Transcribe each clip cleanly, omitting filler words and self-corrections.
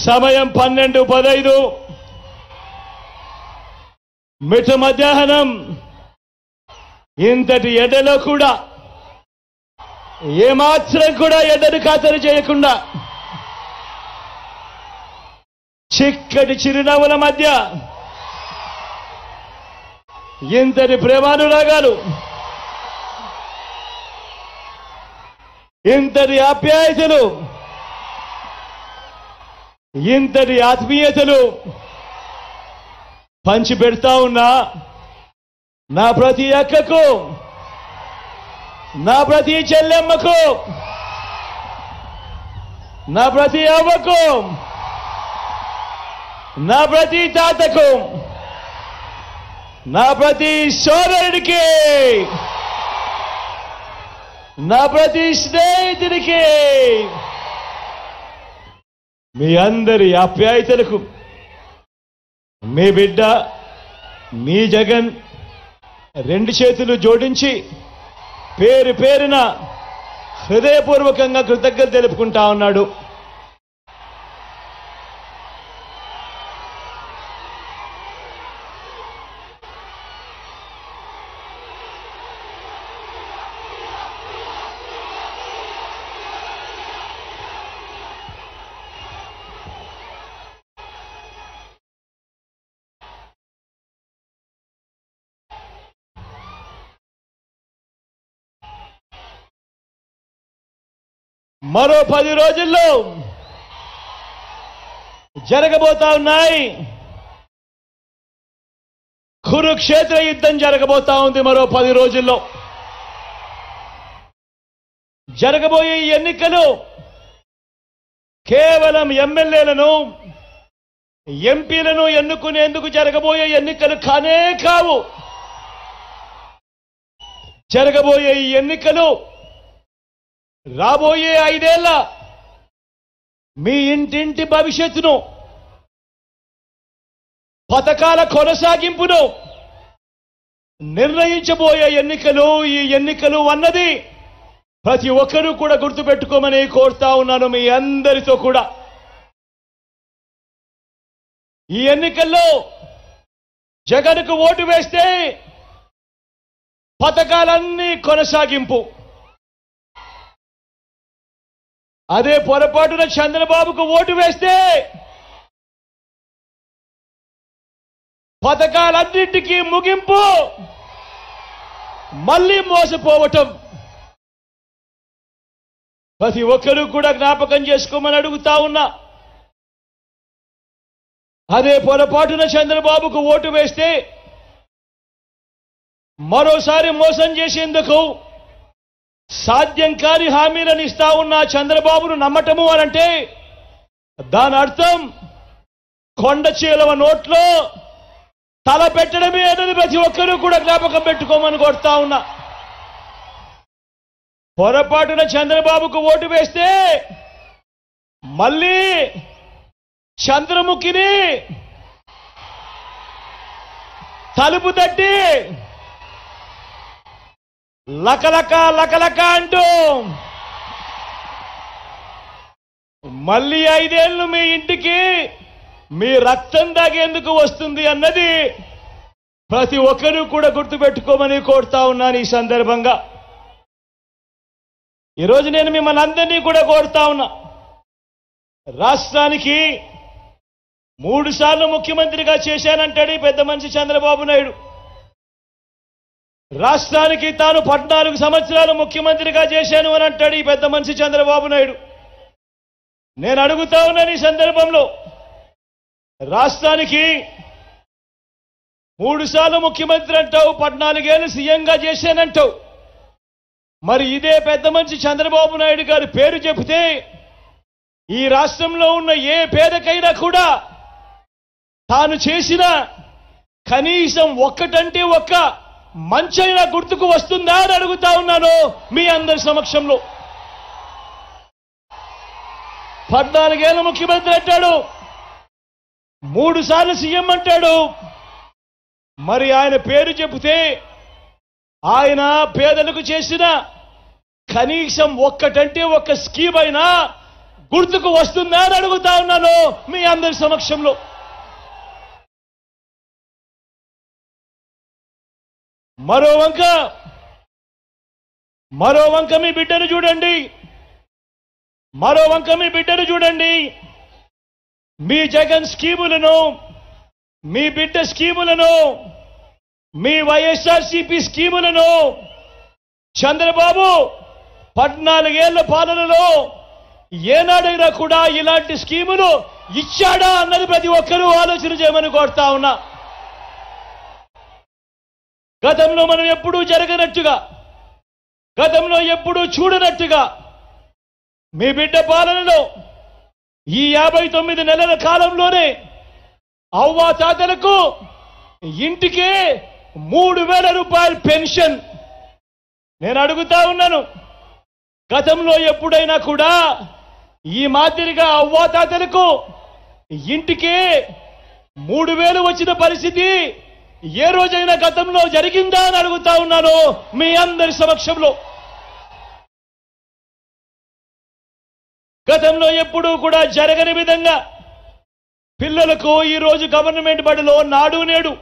సమయం 12:15 మిట్ట మధ్యాహ్నం ఇంతటి ఎండలో కూడా ఏమాత్రం కూడా ఎండను ఖాతరు చేయకుండా చిక్కటి చిరునవ్వుల మధ్య ఇంతటి ప్రేమానురాగాలు, ఇంతటి ఆప్యాయతలు, ఇంతటి ఆత్మీయతలు పంచి పెడతా ఉన్నా నా ప్రతి అక్కకు, నా ప్రతి చెల్లెమ్మకు, నా ప్రతి అవ్వకు, నా ప్రతి తాతకు, నా ప్రతి సోదరుడికి, నా ప్రతి స్నేహితుడికి, మీ అందరి ఆప్యాయతలకు మీ బిడ్డ మీ జగన్ రెండు చేతులు జోడించి పేరు పేరున హృదయపూర్వకంగా కృతజ్ఞత తెలుపుకుంటా ఉన్నాడు. మరో 10 రోజుల్లో జరగబోతా ఉన్నాయి. కురుక్షేత్ర యుద్ధం జరగబోతా ఉంది. మరో 10 రోజుల్లో జరగబోయే ఎన్నికలు కేవలం ఎమ్మెల్యేలను, ఎంపీలను ఎన్నుకునేందుకు జరగబోయే ఎన్నికలు కానే కావు. జరగబోయే ఈ ఎన్నికలు రాబోయే 5 ఏళ్ల మీ ఇంటింటి భవిష్యత్తును, పథకాల కొనసాగింపును నిర్ణయించబోయే ఎన్నికలు. ఈ ఎన్నికలు అన్నది ప్రతి ఒక్కరూ కూడా గుర్తుపెట్టుకోమని కోరుతా ఉన్నాను మీ అందరితో కూడా. ఈ ఎన్నికల్లో జగన్కు ఓటు వేస్తే పథకాలన్నీ కొనసాగింపు, అదే పొరపాటున చంద్రబాబుకు ఓటు వేస్తే పథకాలన్నింటికీ ముగింపు, మళ్ళీ మోసపోవటం. ప్రతి ఒక్కరూ కూడా జ్ఞాపకం చేసుకోమని అడుగుతా ఉన్నా. అదే పొరపాటున చంద్రబాబుకు ఓటు వేస్తే మరోసారి మోసం చేసేందుకు సాధ్యం కాని హామీలను ఇస్తా ఉన్న చంద్రబాబును నమ్మటము అనంటే దాని అర్థం కొండ చీలవ నోట్లో తల పెట్టడమే అన్నది ప్రతి ఒక్కరూ కూడా జ్ఞాపకం పెట్టుకోమని కోరుతా ఉన్నా. పొరపాటున చంద్రబాబుకు ఓటు వేస్తే మళ్ళీ చంద్రముఖిని తలుపు తట్టి లకలక లకలక అంటూ మళ్ళీ 5 ఏళ్లు మీ ఇంటికి మీ రక్తం దాగేందుకు వస్తుంది అన్నది ప్రతి ఒక్కరూ కూడా గుర్తుపెట్టుకోమని కోరుతా ఉన్నాను. ఈ సందర్భంగా ఈరోజు నేను మిమ్మల్ని అందరినీ కూడా కోరుతా ఉన్నా. రాష్ట్రానికి 3 సార్లు ముఖ్యమంత్రిగా చేశానంటాడు ఈ పెద్ద మనిషి చంద్రబాబు నాయుడు. రాష్ట్రానికి తాను 14 సంవత్సరాలు ముఖ్యమంత్రిగా చేశాను అని అంటాడు ఈ పెద్ద మనిషి చంద్రబాబు నాయుడు. నేను అడుగుతా ఉన్నాను ఈ సందర్భంలో, రాష్ట్రానికి 3 సార్లు ముఖ్యమంత్రి అంటావు, 14 ఏళ్ళు సీఎంగా చేశానంటావు. మరి ఇదే పెద్ద మనిషి చంద్రబాబు నాయుడు గారి పేరు చెబితే ఈ రాష్ట్రంలో ఉన్న ఏ పేదకైనా కూడా తాను చేసిన కనీసం ఒక్కటంటే ఒక్క మంచైనా గుర్తుకు వస్తుందా అని అడుగుతా ఉన్నాను మీ అందరి సమక్షంలో. 14 ఏళ్ళ ముఖ్యమంత్రి అంటాడు, 3 సార్లు సీఎం అంటాడు. మరి ఆయన పేరు చెబితే ఆయన పేదలకు చేసిన కనీసం ఒక్కటంటే ఒక్క స్కీమ్ అయినా గుర్తుకు వస్తుందా అని అడుగుతా ఉన్నాను మీ అందరి సమక్షంలో. మరో వంక మీ బిడ్డను చూడండి, మరో వంక మీ బిడ్డను చూడండి. మీ జగన్ స్కీములను, మీ బిడ్డ స్కీములను, మీ వైఎస్ఆర్సీపీ స్కీములను చంద్రబాబు 14 ఏళ్ల పాలనలో ఏనాడైనా కూడా ఇలాంటి స్కీములు ఇచ్చాడా అన్నది ప్రతి ఒక్కరూ ఆలోచన చేయమని కోరుతా ఉన్నా. గతంలో మనం ఎప్పుడూ జరగనట్టుగా, గతంలో ఎప్పుడూ చూడనట్టుగా మీ బిడ్డ పాలనలో ఈ 59 నెలల కాలంలోనే అవ్వా తాతలకు ఇంటికే 3,000 రూపాయల పెన్షన్. నేను అడుగుతా ఉన్నాను, గతంలో ఎప్పుడైనా కూడా ఈ మాదిరిగా అవ్వా తాతలకు ఇంటికే 3,000 వచ్చిన పరిస్థితి ఏ రోజైనా గతంలో జరిగిందా అని అడుగుతా ఉన్నాను మీ అందరి సమక్షంలో. గతంలో ఎప్పుడూ కూడా జరగని విధంగా పిల్లలకు ఈరోజు గవర్నమెంట్ బడిలో నాడు నేడు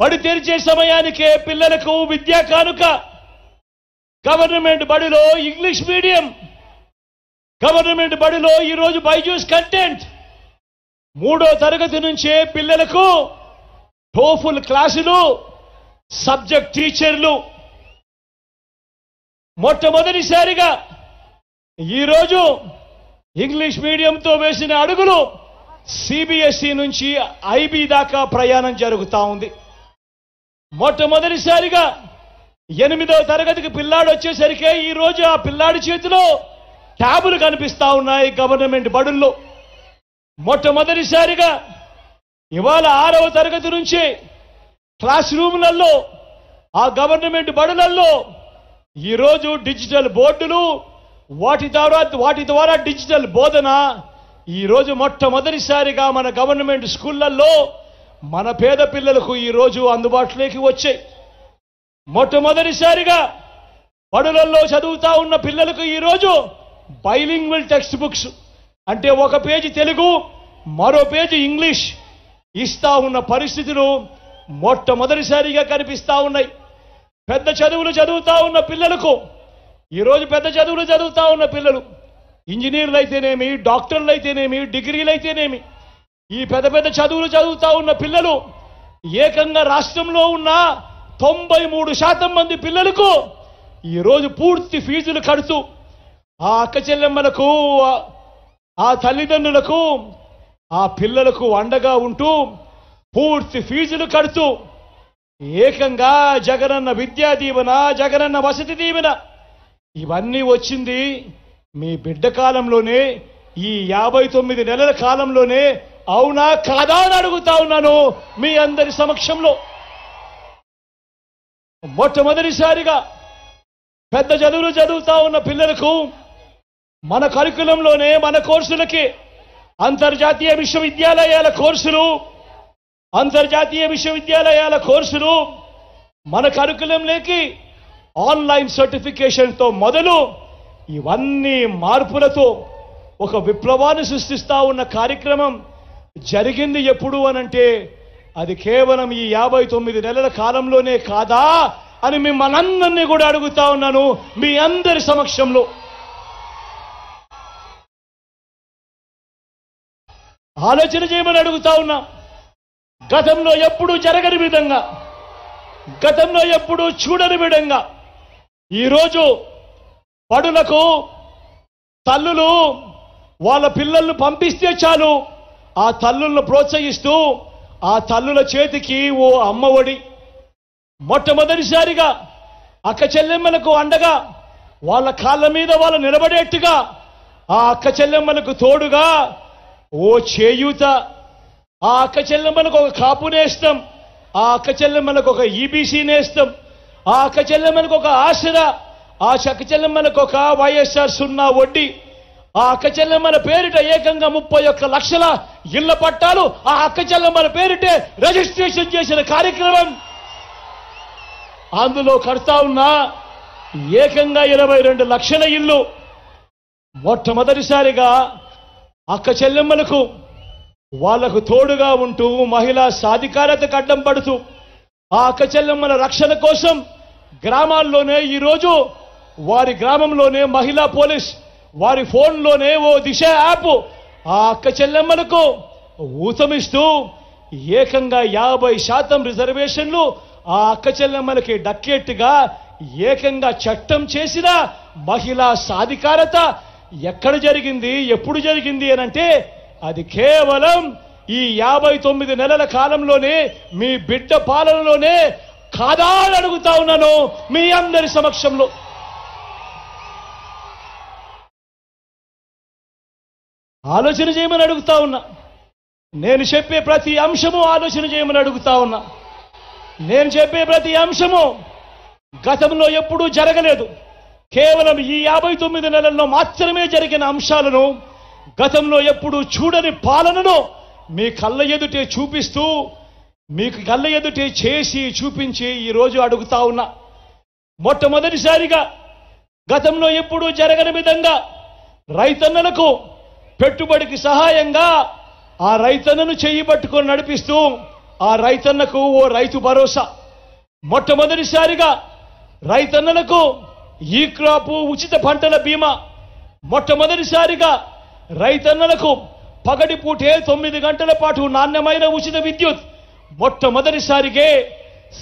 బడి తెరిచే సమయానికే పిల్లలకు విద్యా కానుక, గవర్నమెంట్ బడిలో ఇంగ్లీష్ మీడియం, గవర్నమెంట్ బడిలో ఈరోజు బైజూస్ కంటెంట్, 3వ తరగతి నుంచే పిల్లలకు టోఫుల్ క్లాసులు, సబ్జెక్ట్ టీచర్లు. మొట్టమొదటిసారిగా ఈరోజు ఇంగ్లీష్ మీడియంతో వేసిన అడుగులు సిబిఎస్ఈ నుంచి ఐబీ దాకా ప్రయాణం జరుగుతూ ఉంది. మొట్టమొదటిసారిగా 8వ తరగతికి పిల్లాడు వచ్చేసరికి ఈరోజు ఆ పిల్లాడి చేతిలో ట్యాబులు కనిపిస్తా ఉన్నాయి గవర్నమెంట్ బడుల్లో. మొట్టమొదటిసారిగా ఇవాళ 6వ తరగతి నుంచి క్లాస్ రూములలో, ఆ గవర్నమెంట్ బడులలో ఈరోజు డిజిటల్ బోర్డులు, వాటి ద్వారా డిజిటల్ బోధన ఈరోజు మొట్టమొదటిసారిగా మన గవర్నమెంట్ స్కూళ్లలో మన పేద పిల్లలకు ఈరోజు అందుబాటులోకి వచ్చాయి. మొట్టమొదటిసారిగా బడులలో చదువుతా ఉన్న పిల్లలకు ఈరోజు బైలింగ్వల్ టెక్స్ట్ బుక్స్, అంటే ఒక పేజీ తెలుగు, మరో పేజీ ఇంగ్లీష్ ఇస్తా ఉన్న పరిస్థితులు మొట్టమొదటిసారిగా కనిపిస్తా ఉన్నాయి. పెద్ద చదువులు చదువుతా ఉన్న పిల్లలకు ఈరోజు పెద్ద చదువులు చదువుతా ఉన్న పిల్లలు, ఇంజనీర్లు అయితేనేమి, డాక్టర్లు అయితేనేమి, డిగ్రీలు అయితేనేమి, ఈ పెద్ద పెద్ద చదువులు చదువుతా ఉన్న పిల్లలు ఏకంగా రాష్ట్రంలో ఉన్న 93% మంది పిల్లలకు ఈరోజు పూర్తి ఫీజులు కడుతూ ఆ అక్క చెల్లెమ్మలకు, ఆ తల్లిదండ్రులకు, ఆ పిల్లలకు అండగా ఉంటూ పూర్తి ఫీజులు కడుతూ ఏకంగా జగనన్న విద్యా దీవెన, జగనన్న వసతి దీవెన ఇవన్నీ వచ్చింది మీ బిడ్డ కాలంలోనే, ఈ 59 నెలల కాలంలోనే. అవునా కాదా అని అడుగుతా ఉన్నాను మీ అందరి సమక్షంలో. మొట్టమొదటిసారిగా పెద్ద చదువులు చదువుతా ఉన్న పిల్లలకు మన కరికులంలోనే, మన కోర్సులకి అంతర్జాతీయ విశ్వవిద్యాలయాల కోర్సులు మన కరికులంలోకి ఆన్లైన్ సర్టిఫికేషన్తో మొదలు ఇవన్నీ మార్పులతో ఒక విప్లవాన్ని సృష్టిస్తా ఉన్న కార్యక్రమం జరిగింది ఎప్పుడు అనంటే అది కేవలం ఈ 59 నెలల కాలంలోనే కాదా అని మిమ్మల్ని కూడా అడుగుతా ఉన్నాను మీ అందరి సమక్షంలో. ఆలోచన చేయమని అడుగుతా ఉన్నా. గతంలో ఎప్పుడూ జరగని విధంగా, గతంలో ఎప్పుడూ చూడని విధంగా ఈరోజు బడులకు తల్లులు వాళ్ళ పిల్లలను పంపిస్తే చాలు, ఆ తల్లులను ప్రోత్సహిస్తూ ఆ తల్లుల చేతికి ఓ అమ్మఒడి. మొట్టమొదటిసారిగా అక్క చెల్లెమ్మలకు అండగా, వాళ్ళ కాళ్ళ మీద వాళ్ళు నిలబడేట్టుగా, ఆ అక్క చెల్లెమ్మలకు తోడుగా ఓ చేయూత, ఆ అక్క చెల్లెమ్మలకు ఒక కాపు నేస్తం, ఆ అక్క చెల్లెమ్మలకు ఒక ఈబీసీ నేస్తం, ఆ అక్క చెల్లెమ్మలకు ఒక ఆసరా, ఆ అక్క చెల్లెమ్మలకు ఒక వైఎస్ఆర్ 0 వడ్డీ, ఆ అక్క చెల్లెమ్మల పేరిట ఏకంగా 31 లక్షల ఇళ్ల పట్టాలు ఆ అక్క చెల్లెమ్మల పేరిటే రిజిస్ట్రేషన్ చేసిన కార్యక్రమం. అందులో కడతా ఉన్న ఏకంగా 22 లక్షల ఇల్లు మొట్టమొదటిసారిగా అక్క చెల్లెమ్మలకు వాళ్లకు తోడుగా ఉంటూ మహిళా సాధికారతకు అడ్డం పడుతూ ఆ అక్క చెల్లెమ్మల రక్షణ కోసం గ్రామాల్లోనే ఈరోజు వారి గ్రామంలోనే మహిళా పోలీస్ వారి ఫోన్లోనే ఓ దిశ యాప్ ఆ అక్క చెల్లెమ్మలకు ఊతమిస్తూ ఏకంగా 50% రిజర్వేషన్లు ఆ అక్క చెల్లెమ్మలకి దక్కేట్టుగా ఏకంగా చట్టం చేసిన మహిళా సాధికారత ఎక్కడ జరిగింది, ఎప్పుడు జరిగింది అనంటే అది కేవలం ఈ 59 నెలల కాలంలోనే మీ బిడ్డ పాలనలోనే కాదా అని అడుగుతా ఉన్నాను మీ అందరి సమక్షంలో. ఆలోచన చేయమని అడుగుతా ఉన్నా. నేను చెప్పే ప్రతి అంశము ఆలోచన చేయమని అడుగుతా ఉన్నా. నేను చెప్పే ప్రతి అంశము గతంలో ఎప్పుడూ జరగలేదు. కేవలం ఈ 59 నెలల్లో మాత్రమే జరిగిన అంశాలను, గతంలో ఎప్పుడూ చూడని పాలనను మీ కళ్ళ ఎదుటే చూపిస్తూ, మీకు కళ్ళ ఎదుటే చేసి చూపించి ఈరోజు అడుగుతా ఉన్నా. మొట్టమొదటిసారిగా గతంలో ఎప్పుడూ జరగని విధంగా రైతన్నలకు పెట్టుబడికి సహాయంగా ఆ రైతన్నను చెయ్యి పట్టుకొని నడిపిస్తూ ఆ రైతన్నకు ఓ రైతు భరోసా, మొట్టమొదటిసారిగా రైతన్నలకు ఈ క్రాపు ఉచిత పంటల బీమా, మొట్టమొదటిసారిగా రైతన్నలకు పగటిపూటే 9 గంటల పాటు నాణ్యమైన ఉచిత విద్యుత్, మొట్టమొదటిసారిగే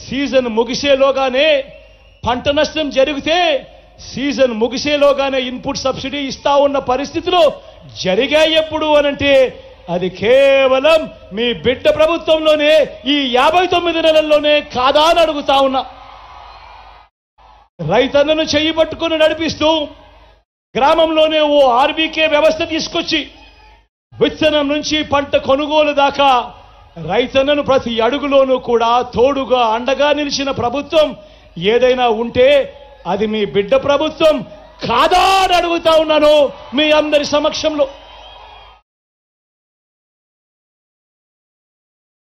సీజన్ ముగిసేలోగానే పంట నష్టం జరిగితే సీజన్ ముగిసేలోగానే ఇన్పుట్ సబ్సిడీ ఇస్తా ఉన్న పరిస్థితులు జరిగాయి ఎప్పుడు అనంటే అది కేవలం మీ బిడ్డ ప్రభుత్వంలోనే ఈ 59 నెలల్లోనే కాదా అని అడుగుతా ఉన్నా. రైతన్నను చెయ్యి పట్టుకుని నడిపిస్తూ గ్రామంలోనే ఓ ఆర్బీకే వ్యవస్థ తీసుకొచ్చి విత్తనం నుంచి పంట కొనుగోలు దాకా రైతన్నను ప్రతి అడుగులోనూ కూడా తోడుగా అండగా నిలిచిన ప్రభుత్వం ఏదైనా ఉంటే అది మీ బిడ్డ ప్రభుత్వం కాదా అని అడుగుతా ఉన్నాను మీ అందరి సమక్షంలో.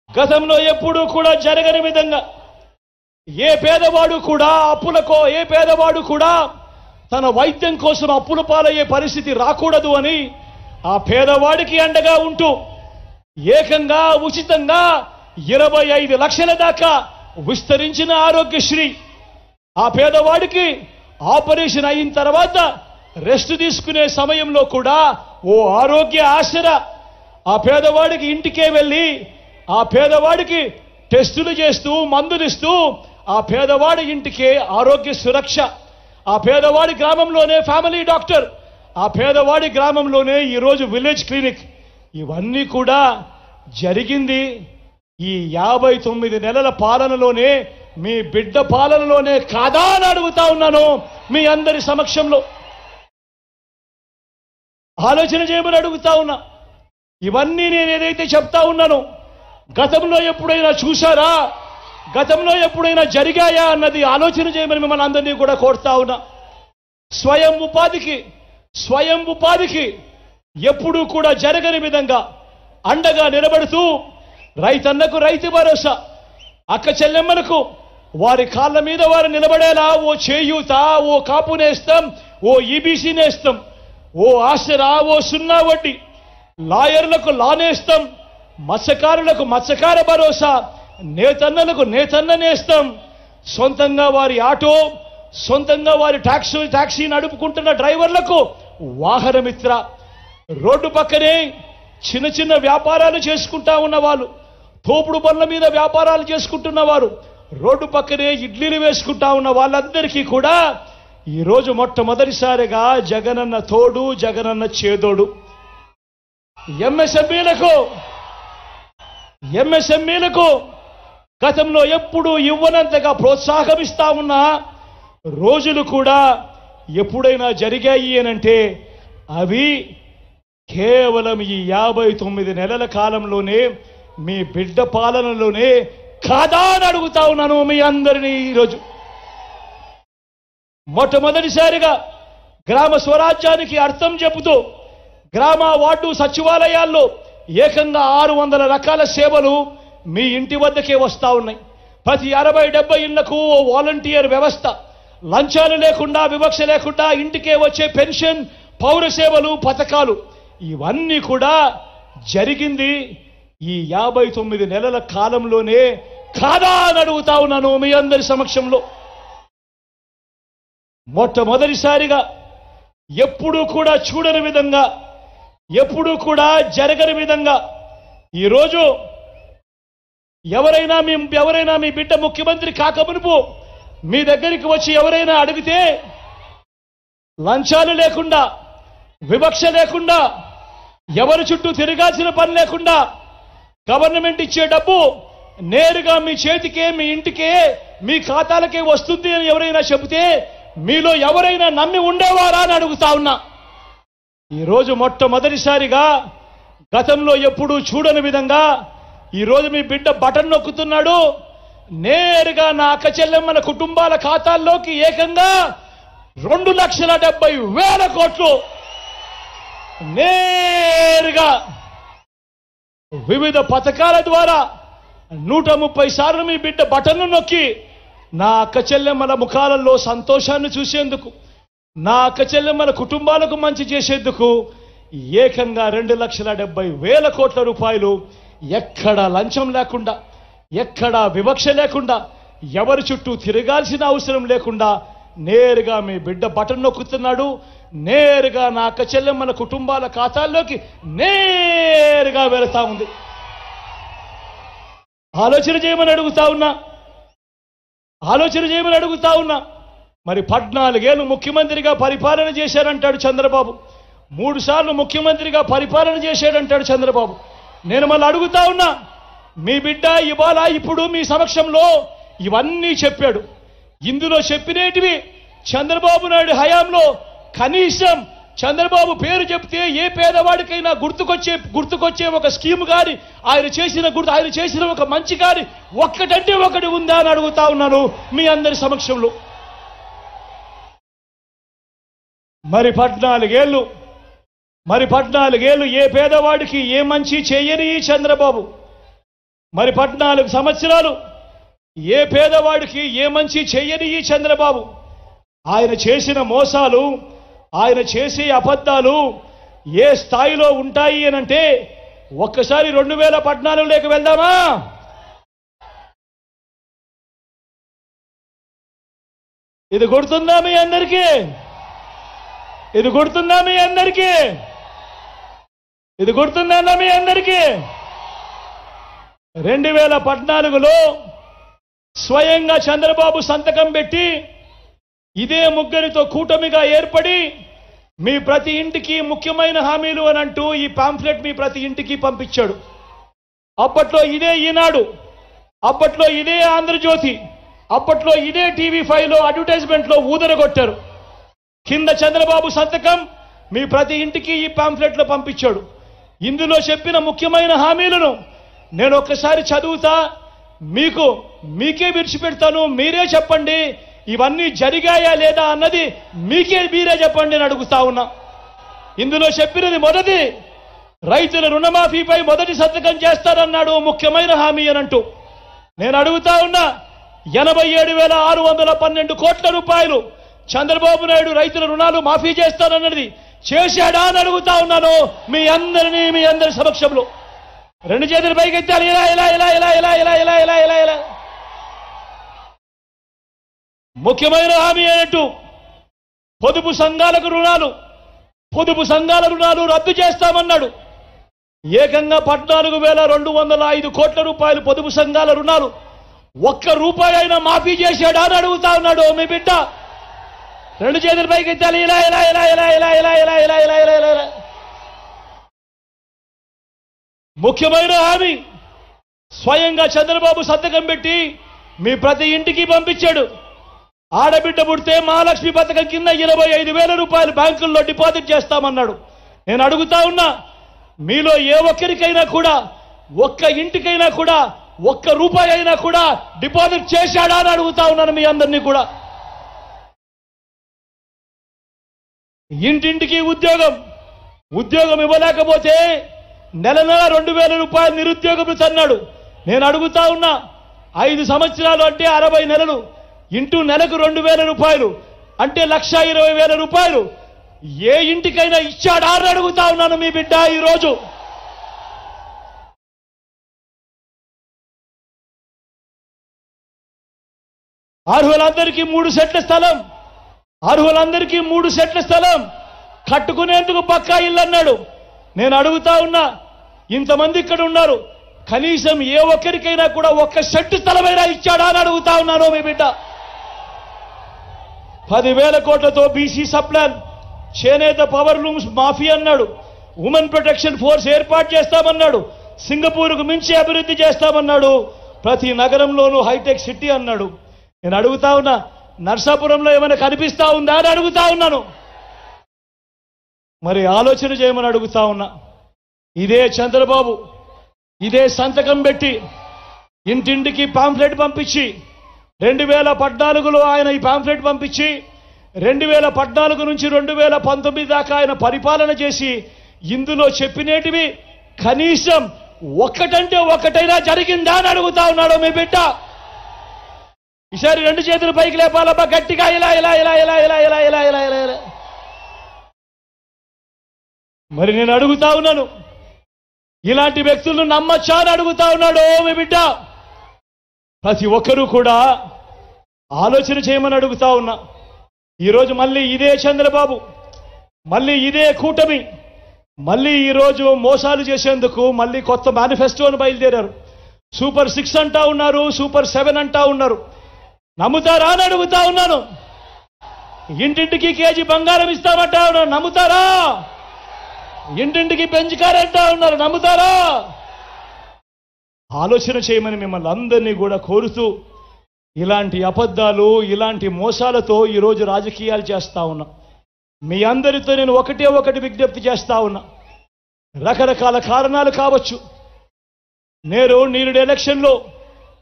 గతంలో ఎప్పుడూ కూడా జరగని విధంగా ఏ పేదవాడు కూడా తన వైద్యం కోసం అప్పుల పాలయ్యే పరిస్థితి రాకూడదు అని ఆ పేదవాడికి అండగా ఉంటూ ఏకంగా ఉచితంగా 25 లక్షల దాకా విస్తరించిన ఆరోగ్యశ్రీ, ఆ పేదవాడికి ఆపరేషన్ అయిన తర్వాత రెస్ట్ తీసుకునే సమయంలో కూడా ఓ ఆరోగ్య ఆసరా, ఆ పేదవాడికి ఇంటికే వెళ్ళి ఆ పేదవాడికి టెస్టులు చేస్తూ మందులిస్తూ ఆ పేదవాడి ఇంటికే ఆరోగ్య సురక్ష, ఆ పేదవాడి గ్రామంలోనే ఫ్యామిలీ డాక్టర్, ఆ పేదవాడి గ్రామంలోనే ఈరోజు విలేజ్ క్లినిక్. ఇవన్నీ కూడా జరిగింది ఈ 59 నెలల పాలనలోనే, మీ బిడ్డ పాలనలోనే కాదా అని అడుగుతా ఉన్నాను మీ అందరి సమక్షంలో. ఆలోచన చేయమని అడుగుతా ఉన్నా. ఇవన్నీ నేను ఏదైతే చెప్తా ఉన్నానో గతంలో ఎప్పుడైనా చూశారా, గతంలో ఎప్పుడైనా జరిగాయా అన్నది ఆలోచన చేయమని మిమ్మల్ని అందరినీ కూడా కోరుతా ఉన్నా. స్వయం ఉపాధికి ఎప్పుడూ కూడా జరగని విధంగా అండగా నిలబడుతూ రైతన్నకు రైతు భరోసా, అక్క చెల్లెమ్మలకు వారి కాళ్ళ మీద వారు నిలబడేలా ఓ చేయూత, ఓ కాపు నేస్తం, ఓ ఈబీసీ నేస్తం, ఓ ఆసరా, ఓ సున్నా వడ్డీ, లాయర్లకు లా నేస్తం, మత్స్యకారులకు మత్స్యకార భరోసా, నేతన్నలకు నేతన్న నేస్తం, సొంతంగా వారి ఆటో, సొంతంగా వారి టాక్సీ నడుపుకుంటున్న డ్రైవర్లకు వాహన మిత్ర, రోడ్డు పక్కనే చిన్న చిన్న వ్యాపారాలు చేసుకుంటా ఉన్నవాళ్ళు, తోపుడు బండ్ల మీద వ్యాపారాలు చేసుకుంటున్న వారు, రోడ్డు పక్కనే ఇడ్లీలు వేసుకుంటా ఉన్న వాళ్ళందరికీ కూడా ఈరోజు మొట్టమొదటిసారిగా జగనన్న తోడు, జగనన్న చేదోడు. ఎంఎస్ఎంఈలకు గతంలో ఎప్పుడూ ఇవ్వనంతగా ప్రోత్సాహమిస్తా ఉన్న రోజులు కూడా ఎప్పుడైనా జరిగాయి అనంటే అవి కేవలం ఈ 59 నెలల కాలంలోనే, మీ బిడ్డ పాలనలోనే కాదా అని అడుగుతా ఉన్నాను మీ అందరినీ ఈరోజు. మొట్టమొదటిసారిగా గ్రామ స్వరాజ్యానికి అర్థం చెబుతూ గ్రామ వార్డు సచివాలయాల్లో ఏకంగా 600 రకాల సేవలు మీ ఇంటి వద్దకే వస్తా ఉన్నాయి. ప్రతి 60-70 ఇళ్లకు ఓ వాలంటీర్ వ్యవస్థ, లంచాలు లేకుండా, వివక్ష లేకుండా ఇంటికే వచ్చే పెన్షన్, పౌర సేవలు, పథకాలు ఇవన్నీ కూడా జరిగింది ఈ 59 నెలల కాలంలోనే కాదా అని అడుగుతా ఉన్నాను మీ అందరి సమక్షంలో. మొట్టమొదటిసారిగా ఎప్పుడూ కూడా చూడని విధంగా, ఎప్పుడూ కూడా జరగని విధంగా ఈరోజు ఎవరైనా మీ బిడ్డ ముఖ్యమంత్రి కాకమునుపు మీ దగ్గరికి వచ్చి ఎవరైనా అడిగితే లంచాలు లేకుండా, వివక్ష లేకుండా, ఎవరి చుట్టూ తిరగాల్సిన పని లేకుండా గవర్నమెంట్ ఇచ్చే డబ్బు నేరుగా మీ చేతికే, మీ ఇంటికే, మీ ఖాతాలకే వస్తుంది అని ఎవరైనా చెబితే మీలో ఎవరైనా నమ్మి ఉండేవారా అని అడుగుతా ఉన్నా. ఈరోజు మొట్టమొదటిసారిగా గతంలో ఎప్పుడూ చూడని విధంగా ఈరోజు మీ బిడ్డ బటన్ నొక్కుతున్నాడు. నేరుగా నా అక్క చెల్లెమ్మల కుటుంబాల ఖాతాల్లోకి ఏకంగా 2,70,000 కోట్లు నేరుగా వివిధ పథకాల ద్వారా 130 సార్లు మీ బిడ్డ బటన్ను నొక్కి నా అక్క చెల్లెమ్మల ముఖాలలో సంతోషాన్ని చూసేందుకు, నా అక్క చెల్లెమ్మల కుటుంబాలకు మంచి చేసేందుకు ఏకంగా 2,70,000 కోట్ల రూపాయలు ఎక్కడ లంచం లేకుండా, ఎక్కడ వివక్ష లేకుండా, ఎవరి చుట్టూ తిరగాల్సిన అవసరం లేకుండా నేరుగా మీ బిడ్డ బటన్ నొక్కుతున్నాడు. నేరుగా నా అక్క చెల్లెమ్మల కుటుంబాల ఖాతాల్లోకి నేరుగా వెళతా ఉంది. ఆలోచన చేయమని అడుగుతా ఉన్నా. మరి 14 ఏళ్ళు ముఖ్యమంత్రిగా పరిపాలన చేశారంటాడు చంద్రబాబు. 3 సార్లు ముఖ్యమంత్రిగా పరిపాలన చేశాడంటాడు చంద్రబాబు. నేను మళ్ళీ అడుగుతా ఉన్నా, మీ బిడ్డ ఇవాళ ఇప్పుడు మీ సమక్షంలో ఇవన్నీ చెప్పాడు. ఇందులో చెప్పినేటివి చంద్రబాబు నాయుడు హయాంలో కనీసం చంద్రబాబు పేరు చెప్తే ఏ పేదవాడికైనా గుర్తుకొచ్చే ఒక స్కీమ్ కానీ, ఆయన చేసిన ఒక మంచి కానీ ఒక్కటంటే ఒకటి ఉందా అని అడుగుతా ఉన్నాను మీ అందరి సమక్షంలో. మరి 14 ఏళ్ళు ఏ పేదవాడికి ఏ మంచి చేయని చంద్రబాబు, మరి 14 సంవత్సరాలు ఏ పేదవాడికి ఏ మంచి చేయని ఈ చంద్రబాబు, ఆయన చేసిన మోసాలు, ఆయన చేసే అబద్ధాలు ఏ స్థాయిలో ఉంటాయి అనంటే ఒక్కసారి 2014లోకి వెళ్దామా? ఇది గుర్తుందా మీ అందరికీ? 2014లో స్వయంగా చంద్రబాబు సంతకం పెట్టి ఇదే ముగ్గురితో కూటమిగా ఏర్పడి మీ ప్రతి ఇంటికి ముఖ్యమైన హామీలు అని అంటూ ఈ పాంఫ్లెట్ మీ ప్రతి ఇంటికి పంపించాడు. అప్పట్లో ఇదే ఈనాడు, అప్పట్లో ఇదే ఆంధ్రజ్యోతి, అప్పట్లో ఇదే టీవీ5లో అడ్వర్టైజ్మెంట్లో ఊదరగొట్టారు. కింద చంద్రబాబు సంతకం మీ ప్రతి ఇంటికి ఈ పాంఫ్లెట్లో పంపించాడు. ఇందులో చెప్పిన ముఖ్యమైన హామీలను నేను ఒక్కసారి చదువుతా, మీకే విడిచిపెడతాను. మీరే చెప్పండి ఇవన్నీ జరిగాయా లేదా అన్నది మీరే చెప్పండి అని అడుగుతా ఉన్నా. ఇందులో చెప్పినది మొదటి, రైతుల రుణమాఫీపై మొదటి సంతకం చేస్తారన్నాడు ముఖ్యమైన హామీ అనంటూ. నేను అడుగుతా ఉన్నా, 87,612 కోట్ల రూపాయలు చంద్రబాబు నాయుడు రైతుల రుణాలు మాఫీ చేస్తానన్నది చేశాడా అని అడుగుతా ఉన్నాను మీ అందరి సమక్షంలో. 2 చేతులు పైకి ఎత్తాలి. ఇలా ముఖ్యమైన హామీ అన్నట్టు పొదుపు సంఘాల రుణాలు రద్దు చేస్తామన్నాడు. ఏకంగా 14,205 కోట్ల రూపాయలు పొదుపు సంఘాల రుణాలు ఒక్క రూపాయి అయినా మాఫీ చేశాడా అని అడుగుతా ఉన్నాడు మీ బిడ్డ. 2 చేతులు పైకి ఎత్తాలి. ఇలా ముఖ్యమైన హామీ స్వయంగా చంద్రబాబు సంతకం పెట్టి మీ ప్రతి ఇంటికి పంపించాడు. ఆడబిడ్డ పుడితే మహాలక్ష్మి పథకం కింద 25,000 రూపాయలు బ్యాంకుల్లో డిపాజిట్ చేస్తామన్నాడు. నేను అడుగుతా ఉన్నా, మీలో ఏ ఒక్కరికైనా కూడా, ఒక్క ఇంటికైనా కూడా, ఒక్క రూపాయి అయినా కూడా డిపాజిట్ చేశాడా అని అడుగుతా ఉన్నాను మీ అందరినీ కూడా. ఇంటింటికి ఉద్యోగం ఇవ్వలేకపోతే నెల 2,000 రూపాయలు నిరుద్యోగం అన్నాడు. నేను అడుగుతా ఉన్నా, 5 సంవత్సరాలు అంటే 60 నెలలు ఇంటూ నెలకు 2,000 రూపాయలు అంటే 1,20,000 రూపాయలు ఏ ఇంటికైనా ఇచ్చాడా అని అడుగుతా ఉన్నాను మీ బిడ్డ ఈరోజు. అర్హులందరికీ 3 సెట్ల స్థలం, అర్హులందరికీ 3 సెట్ల స్థలం కట్టుకునేందుకు పక్కా ఇల్లు అన్నాడు. నేను అడుగుతా ఉన్నా, ఇంతమంది ఇక్కడ ఉన్నారు, కనీసం ఏ ఒక్కరికైనా కూడా 1 సెంటు స్థలమైనా ఇచ్చాడా అని అడుగుతా ఉన్నాను మీ బిడ్డ. 10,000 కోట్లతో బీసీ సప్లాన్, చేనేత పవర్ లూమ్స్ మాఫీ అన్నాడు, ఉమెన్ ప్రొటెక్షన్ ఫోర్స్ ఏర్పాటు చేస్తామన్నాడు, సింగపూర్కు మించి అభివృద్ధి చేస్తామన్నాడు, ప్రతి నగరంలోనూ హైటెక్ సిటీ అన్నాడు. నేను అడుగుతా ఉన్నా, నర్సాపురంలో ఏమైనా కనిపిస్తా ఉందా అని అడుగుతా ఉన్నాను. మరి ఆలోచన చేయమని అడుగుతా ఉన్నా. ఇదే చంద్రబాబు ఇదే సంతకం పెట్టి ఇంటింటికి పాంఫ్లెట్ పంపించి 2014లో ఆయన ఈ పాంఫ్లెట్ పంపించి 2014 నుంచి 2019 దాకా ఆయన పరిపాలన చేసి ఇందులో చెప్పినేటివి కనీసం ఒక్కటంటే ఒక్కటైనా జరిగిందా అని అడుగుతా ఉన్నాడు మీ బిడ్డ. ఈసారి 2 చేతులు పైకి లేపాలబ్బా గట్టిగా, ఇలా ఇలా ఇలా ఇలా ఇలా ఇలా ఇలా ఇలా ఇలా ఇలా. మరి నేను అడుగుతా ఉన్నాను, ఇలాంటి వ్యక్తులను నమ్మచ్చా అని అడుగుతా ఉన్నాడు మీ బిడ్డ. ప్రతి ఒక్కరూ కూడా ఆలోచన చేయమని అడుగుతా ఉన్నా. ఈరోజు మళ్ళీ ఇదే చంద్రబాబు, మళ్ళీ ఇదే కూటమి, మళ్ళీ ఈరోజు మోసాలు చేసేందుకు మళ్ళీ కొత్త మేనిఫెస్టోను బయలుదేరారు. సూపర్ 6 అంటా ఉన్నారు, సూపర్ 7 అంటా ఉన్నారు. నమ్ముతారా అని అడుగుతా ఉన్నాను. ఇంటింటికి కేజీ బంగారం ఇస్తామంటా ఉన్నారు, నమ్ముతారా? ఇంటింటికి పెంచుకారంటా ఉన్నారు, నమ్ముతారా? ఆలోచన చేయమని మిమ్మల్ని అందరినీ కూడా కోరుతూ, ఇలాంటి అబద్ధాలు ఇలాంటి మోసాలతో ఈరోజు రాజకీయాలు చేస్తా ఉన్నా. మీ అందరితో నేను ఒకటి విజ్ఞప్తి చేస్తా ఉన్నా. రకరకాల కారణాలు కావచ్చు. నేను నీరుడు ఎలక్షన్లో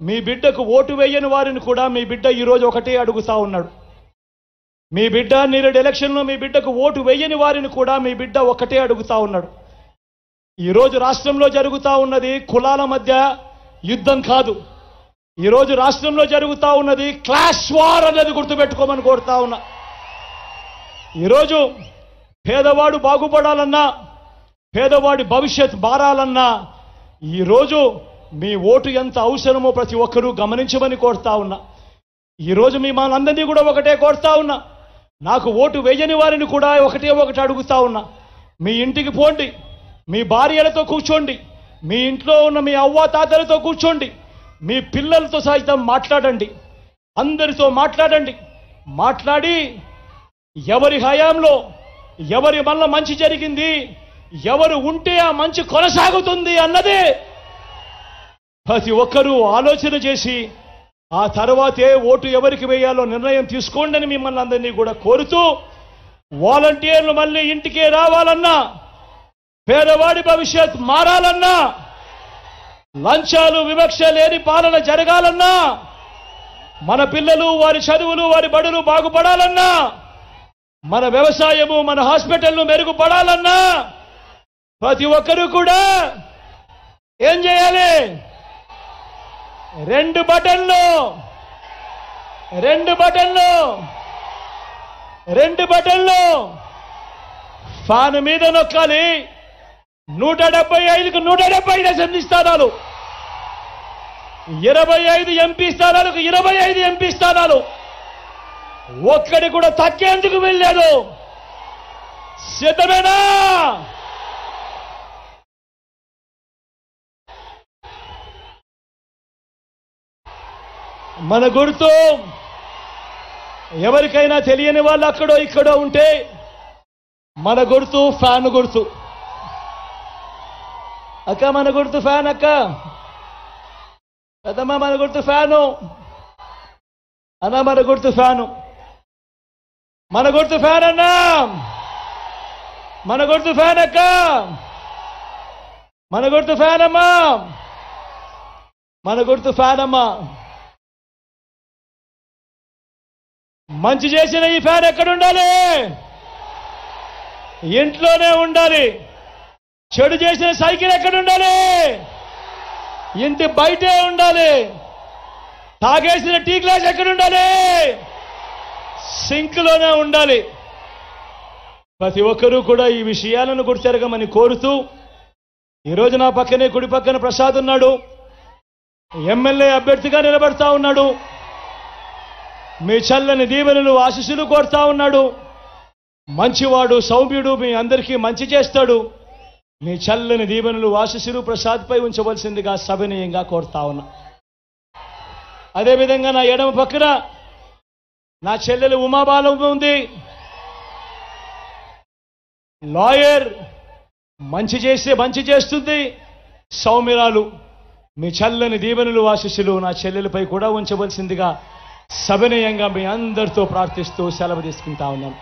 మీ బిడ్డకు ఓటు వేయని వారిని కూడా మీ బిడ్డ ఈరోజు ఒకటే అడుగుతా ఉన్నాడు. మీ బిడ్డ నీరుడు ఎలక్షన్లో మీ బిడ్డకు ఓటు వేయని వారిని కూడా మీ బిడ్డ ఒకటే అడుగుతా ఉన్నాడు. ఈరోజు రాష్ట్రంలో జరుగుతా ఉన్నది కులాల మధ్య యుద్ధం కాదు. ఈరోజు రాష్ట్రంలో జరుగుతా ఉన్నది క్లాష్ వార్ అనేది గుర్తుపెట్టుకోమని కోరుతా ఉన్నా. ఈరోజు పేదవాడు బాగుపడాలన్నా, పేదవాడి భవిష్యత్ మారాలన్నా ఈరోజు మీ ఓటు ఎంత అవసరమో ప్రతి ఒక్కరూ గమనించమని కోరుతా ఉన్నా. ఈరోజు మీ మనందరినీ కూడా ఒకటే కోరుతా ఉన్నా. నాకు ఓటు వేయని వారిని కూడా ఒకటి అడుగుతా ఉన్నా. మీ ఇంటికి పోండి, మీ భార్యలతో కూర్చోండి, మీ ఇంట్లో ఉన్న మీ అవ్వ తాతలతో కూర్చోండి, మీ పిల్లలతో సైతం మాట్లాడండి, అందరితో మాట్లాడండి. మాట్లాడి ఎవరి హయాంలో ఎవరి వల్ల మంచి జరిగింది, ఎవరు ఉంటే ఆ మంచి కొనసాగుతుంది అన్నది ప్రతి ఒక్కరూ ఆలోచన చేసి ఆ తర్వాతే ఓటు ఎవరికి వేయాలో నిర్ణయం తీసుకోండి అని మిమ్మల్ని అందరినీ కూడా కోరుతూ, వాలంటీర్లు మళ్ళీ ఇంటికే రావాలన్నా, పేదవాడి భవిష్యత్ మారాలన్నా, లంచాలు వివక్ష లేని పాలన జరగాలన్నా, మన పిల్లలు వారి చదువులు వారి బడులు బాగుపడాలన్నా, మన వ్యవసాయము మన హాస్పిటల్ను మెరుగుపడాలన్నా ప్రతి ఒక్కరూ కూడా ఏం చేయాలి? 2 బటన్లు 2 బటన్లు ఫ్యాన్ మీద నొక్కాలి. 175కు 175 అసెంబ్లీ స్థానాలు, 25 ఎంపీ స్థానాలకు 25 ఎంపీ స్థానాలు, ఒక్కడి కూడా తగ్గేందుకు వెళ్ళలేదు. సిద్ధమేనా? మన గుర్తు ఎవరికైనా తెలియని వాళ్ళు అక్కడో ఇక్కడో ఉంటే మన గుర్తు ఫ్యాన్ గుర్తు. అక్క మన గుర్తు ఫ్యాన్, అక్క పెద్దమ్మ మన గుర్తు ఫ్యాను, అన్న మన గుర్తు ఫ్యాను, మన గుర్తు ఫ్యాన్ అన్నా, మన గుర్తు ఫ్యాన్ అక్క, మన గుర్తు ఫ్యాన్ అమ్మా, మన గుర్తు ఫ్యాన్ అమ్మా. మంచి చేసిన ఈ ఫ్యాన్ ఎక్కడ ఉండాలి? ఇంట్లోనే ఉండాలి. చెడు చేసిన సైకిల్ ఎక్కడ ఉండాలి? ఇంటి బయటే ఉండాలి. తాగేసిన టీ గ్లాస్ ఎక్కడ ఉండాలి? సింక్లోనే ఉండాలి. ప్రతి ఒక్కరూ కూడా ఈ విషయాలను గుర్తెరగమని కోరుతూ ఈరోజు నా పక్కనే కుడి పక్కన ప్రసాద్ ఉన్నాడు, ఎమ్మెల్యే అభ్యర్థిగా నిలబడతా ఉన్నాడు. మీ చల్లని దీవెనలు ఆశీస్సులు కోరుతా ఉన్నాడు. మంచివాడు, సౌమ్యుడు, మీ అందరికీ మంచి చేస్తాడు. మీ చల్లని దీవెనలు ఆశీస్సులు ప్రసాద్పై ఉంచవలసిందిగా సవినయంగా కోరుతా ఉన్నా. అదేవిధంగా నా ఎడమ పక్కన నా చెల్లెలు ఉమాబాలం ఉంది, లాయర్, మంచి చేస్తుంది, సౌమ్యురాలు. మీ చల్లని దీవెనలు ఆశీస్సులు నా చెల్లెలపై కూడా ఉంచవలసిందిగా సవినయంగా మీ అందరితో ప్రార్థిస్తూ సెలవు తీసుకుంటా ఉన్నాను.